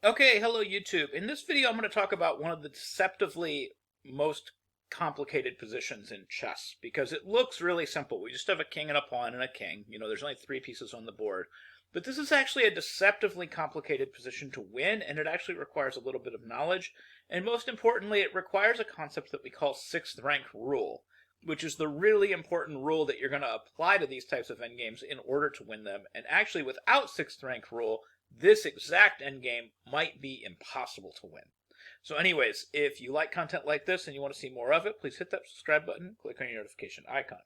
Okay, hello YouTube. In this video I'm going to talk about one of the deceptively most complicated positions in chess because it looks really simple. We just have a king and a pawn and a king. There's only three pieces on the board. But this is actually a deceptively complicated position to win, and it actually requires a little bit of knowledge. And most importantly, it requires a concept that we call sixth rank rule, which is the really important rule that you're going to apply to these types of endgames in order to win them. And actually, without sixth rank rule, this exact endgame might be impossible to win. So anyways, if you like content like this and you want to see more of it, please hit that subscribe button, click on your notification icon.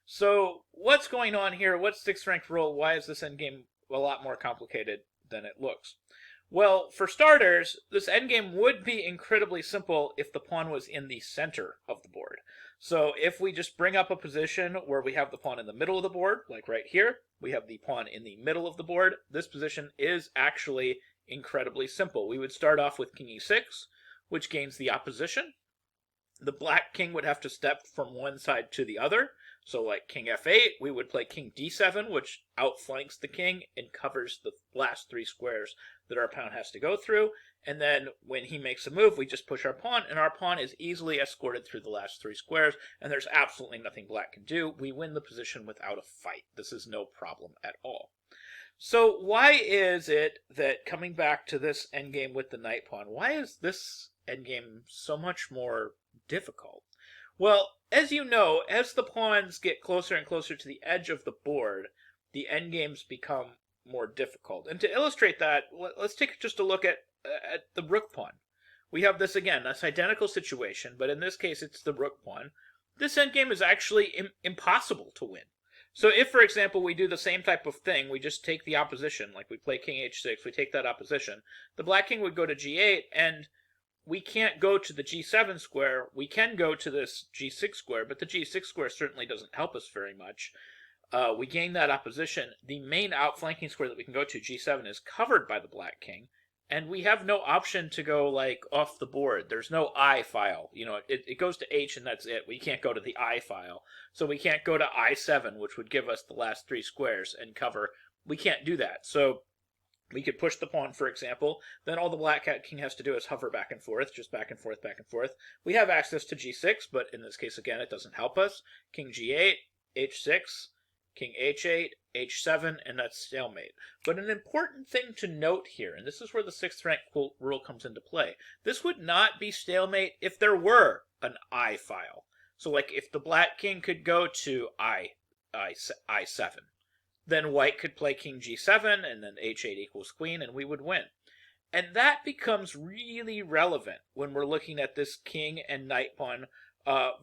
So what's going on here? What's sixth rank rule? Why is this endgame a lot more complicated than it looks? Well, for starters, this endgame would be incredibly simple if the pawn was in the center of the board. So if we just bring up a position where we have the pawn in the middle of the board, like right here, we have the pawn in the middle of the board, this position is actually incredibly simple. We would start off with king e6, which gains the opposition. The black king would have to step from one side to the other. So like king f8, we would play king d7, which outflanks the king and covers the last three squares that our pawn has to go through. And then when he makes a move, we just push our pawn, and our pawn is easily escorted through the last three squares, and there's absolutely nothing black can do. We win the position without a fight. This is no problem at all. So why is it that, coming back to this endgame with the knight pawn, why is this endgame so much more difficult? Well, as you know, as the pawns get closer and closer to the edge of the board, the endgames become more difficult. And to illustrate that, let's take just a look at the rook pawn. We have this again, this identical situation, but in this case it's the rook pawn. This endgame is actually impossible to win. So if, for example, we do the same type of thing, we just take the opposition, like we play king h6, we take that opposition, the black king would go to g8, and we can't go to the g7 square. We can go to this g6 square, but the g6 square certainly doesn't help us very much. We gain that opposition. The main outflanking square that we can go to, g7, is covered by the black king, and we have no option to go like off the board. There's no I file. It goes to H and that's it. We can't go to the I file. So we can't go to I7, which would give us the last three squares and cover. We can't do that. So we could push the pawn, for example. Then all the black king has to do is hover back and forth, just back and forth, back and forth. We have access to g6, but in this case, again, it doesn't help us. King g8, h6, king h8, h7, and that's stalemate. But an important thing to note here, and this is where the sixth rank rule comes into play, this would not be stalemate if there were an I file. So like if the black king could go to I7, then white could play king g7, and then h8 equals queen, and we would win. And that becomes really relevant when we're looking at this king and knight pawn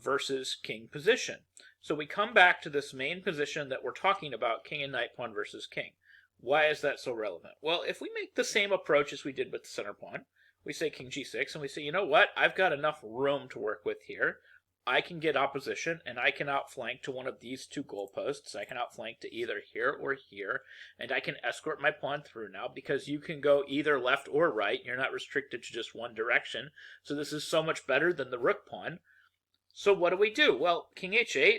versus king position. So we come back to this main position that we're talking about, king and knight pawn versus king. Why is that so relevant? Well, if we make the same approach as we did with the center pawn, we say king g6, and we say, you know what, I've got enough room to work with here. I can get opposition, and I can outflank to one of these two goalposts. I can outflank to either here or here, and I can escort my pawn through now because you can go either left or right. You're not restricted to just one direction. So this is so much better than the rook pawn. So what do? Well, king h8,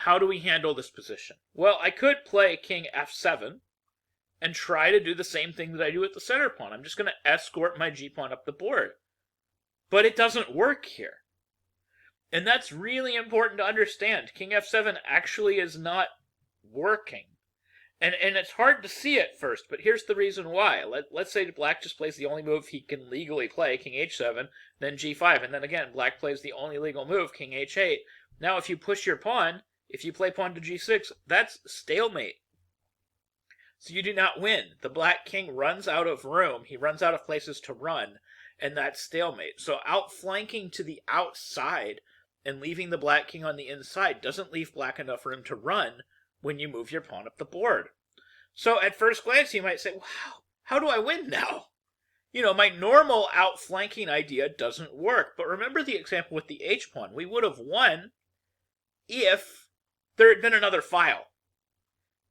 how do we handle this position? Well, I could play king f7 and try to do the same thing that I do with the center pawn. I'm just going to escort my g-pawn up the board. But it doesn't work here. And that's really important to understand. King f7 actually is not working. And it's hard to see at first, but here's the reason why. Let's say black just plays the only move he can legally play, king h7, then g5, and then again, black plays the only legal move, king h8. Now if you push your pawn, if you play pawn to g6, that's stalemate. So you do not win. The black king runs out of room, he runs out of places to run, and that's stalemate. So outflanking to the outside and leaving the black king on the inside doesn't leave black enough room to run when you move your pawn up the board. So at first glance, you might say, wow, how do I win now? My normal outflanking idea doesn't work. But remember the example with the h-pawn. We would have won if there had been another file.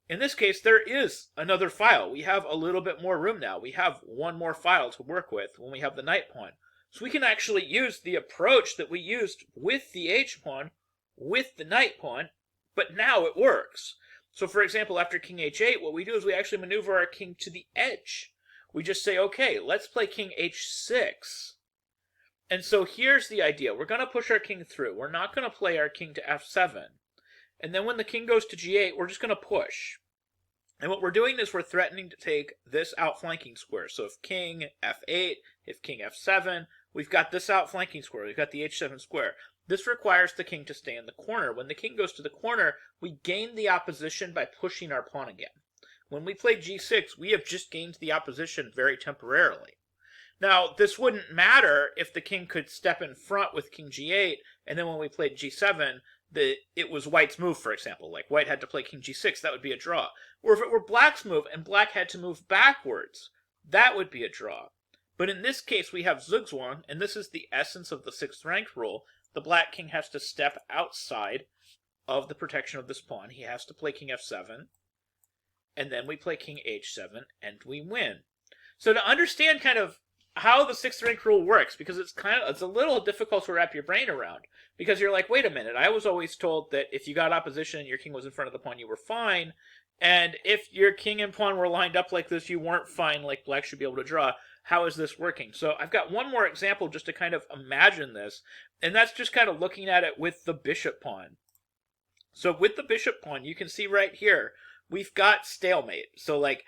In this case, there is another file. We have a little bit more room now. We have one more file to work with when we have the knight pawn. So we can actually use the approach that we used with the h-pawn with the knight pawn, but now it works. So for example, after king h8, what we do is we actually maneuver our king to the edge. we just say, okay, let's play king h6. And so here's the idea. We're going to push our king through. We're not going to play our king to f7. And then when the king goes to g8, we're just going to push. And what we're doing is we're threatening to take this outflanking square. So if king f8, if king f7, we've got this outflanking square. We've got the h7 square. This requires the king to stay in the corner. When the king goes to the corner, we gain the opposition by pushing our pawn again. When we play g6, we have just gained the opposition very temporarily. Now, this wouldn't matter if the king could step in front with king g8, and then when we played g7, it was white's move, for example. Like white had to play king g6, that would be a draw. Or if it were black's move and black had to move backwards, that would be a draw. But in this case, we have Zugzwang, and this is the essence of the sixth rank rule. The black king has to step outside of the protection of this pawn. He has to play king f7, and then we play king h7, and we win. So to understand kind of how the sixth rank rule works, because it's a little difficult to wrap your brain around, because you're like, wait a minute, I was always told that if you got opposition and your king was in front of the pawn, you were fine, and if your king and pawn were lined up like this, you weren't fine, like black should be able to draw. How is this working? So I've got one more example just to kind of imagine this, and that's just kind of looking at it with the bishop pawn. So with the bishop pawn, you can see right here, we've got stalemate. So like,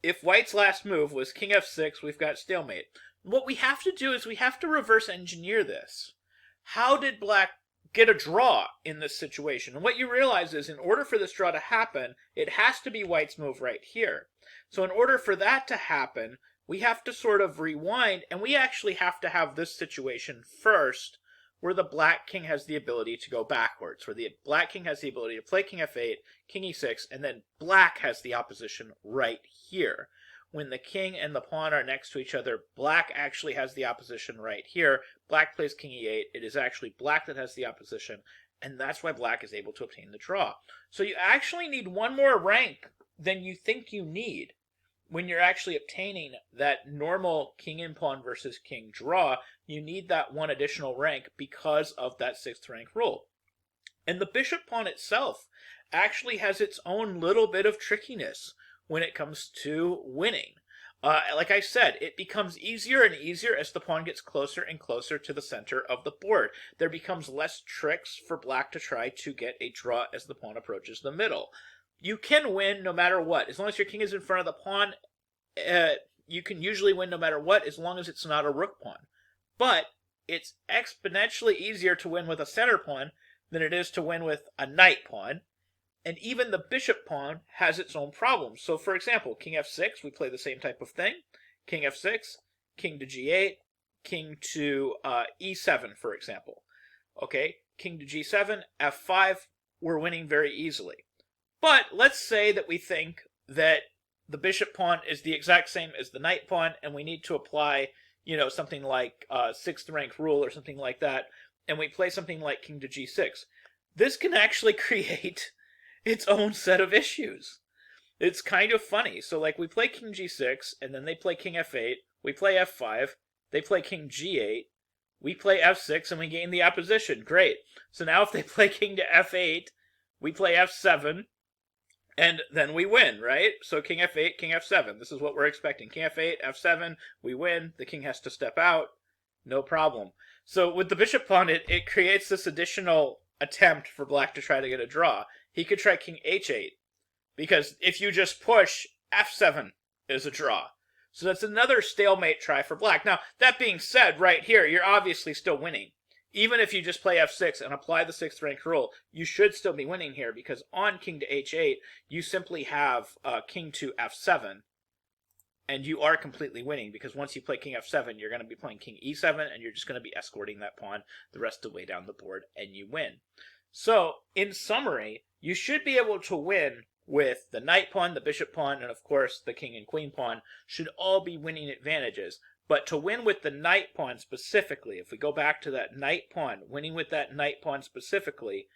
if white's last move was king f6, we've got stalemate. What we have to do is we have to reverse engineer this. How did black get a draw in this situation? And what you realize is in order for this draw to happen, it has to be white's move right here. So in order for that to happen, we have to sort of rewind, and we actually have to have this situation first, where the black king has the ability to go backwards, where the black king has the ability to play king f8, king e6, and then black has the opposition right here. When the king and the pawn are next to each other, black actually has the opposition right here. Black plays king e8. It is actually black that has the opposition, and that's why black is able to obtain the draw. So you actually need one more rank than you think you need when you're actually obtaining that normal king and pawn versus king draw. You need that one additional rank because of that sixth rank rule. And the bishop pawn itself actually has its own little bit of trickiness when it comes to winning. Like I said, it becomes easier and easier as the pawn gets closer and closer to the center of the board. There becomes less tricks for black to try to get a draw as the pawn approaches the middle. You can win no matter what. As long as your king is in front of the pawn, you can usually win no matter what, as long as it's not a rook pawn. But it's exponentially easier to win with a center pawn than it is to win with a knight pawn. And even the bishop pawn has its own problems. So for example, king f6, we play the same type of thing. King f6, king to g8, king to e7, for example. Okay, king to g7, f5, we're winning very easily. But let's say that we think that the bishop pawn is the exact same as the knight pawn, and we need to apply, something like sixth rank rule or something like that, and we play something like king to g6. This can actually create its own set of issues. It's kind of funny. So like we play king g6, and then they play king f8, we play f5, they play king g8, we play f6, and we gain the opposition. Great. So now if they play king to f8, we play f7, and then we win, right? So king f8, king f7. This is what we're expecting. King f8, f7, we win. The king has to step out. No problem. So with the bishop pawn, it creates this additional attempt for black to try to get a draw. He could try king h8, because if you just push, f7 is a draw. So that's another stalemate try for black. Now, that being said, right here, you're obviously still winning. Even if you just play f6 and apply the sixth rank rule, you should still be winning here, because on king to h8, you simply have king to f7, and you are completely winning, because once you play king f7, you're going to be playing king e7, and you're just going to be escorting that pawn the rest of the way down the board, and you win. So, in summary, you should be able to win with the knight pawn, the bishop pawn, and of course the king and queen pawn should all be winning advantages. But to win with the knight pawn specifically, if we go back to that knight pawn, winning with that knight pawn specifically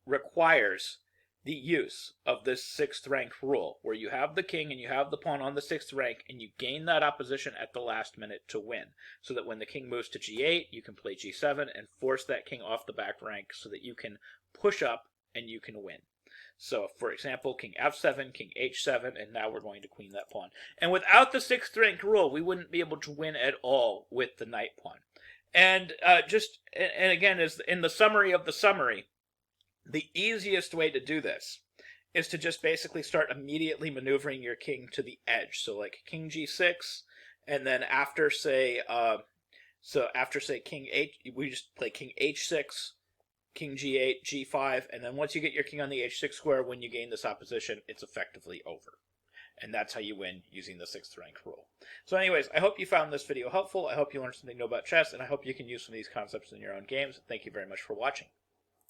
requires the use of this sixth rank rule, where you have the king and you have the pawn on the sixth rank, and you gain that opposition at the last minute to win. So that when the king moves to g8, you can play g7 and force that king off the back rank so that you can push up and you can win. So, for example, king f7, king h7, and now we're going to queen that pawn. And without the 6th rank rule, we wouldn't be able to win at all with the knight pawn. And and again, as in the summary of the summary, the easiest way to do this is to just basically start immediately maneuvering your king to the edge. So like king g6, and then after say king h, we just play king h6, king g8, g5, and then once you get your king on the h6 square, when you gain this opposition, it's effectively over. And that's how you win using the 6th rank rule. So anyways, I hope you found this video helpful. I hope you learned something new about chess, and I hope you can use some of these concepts in your own games. Thank you very much for watching.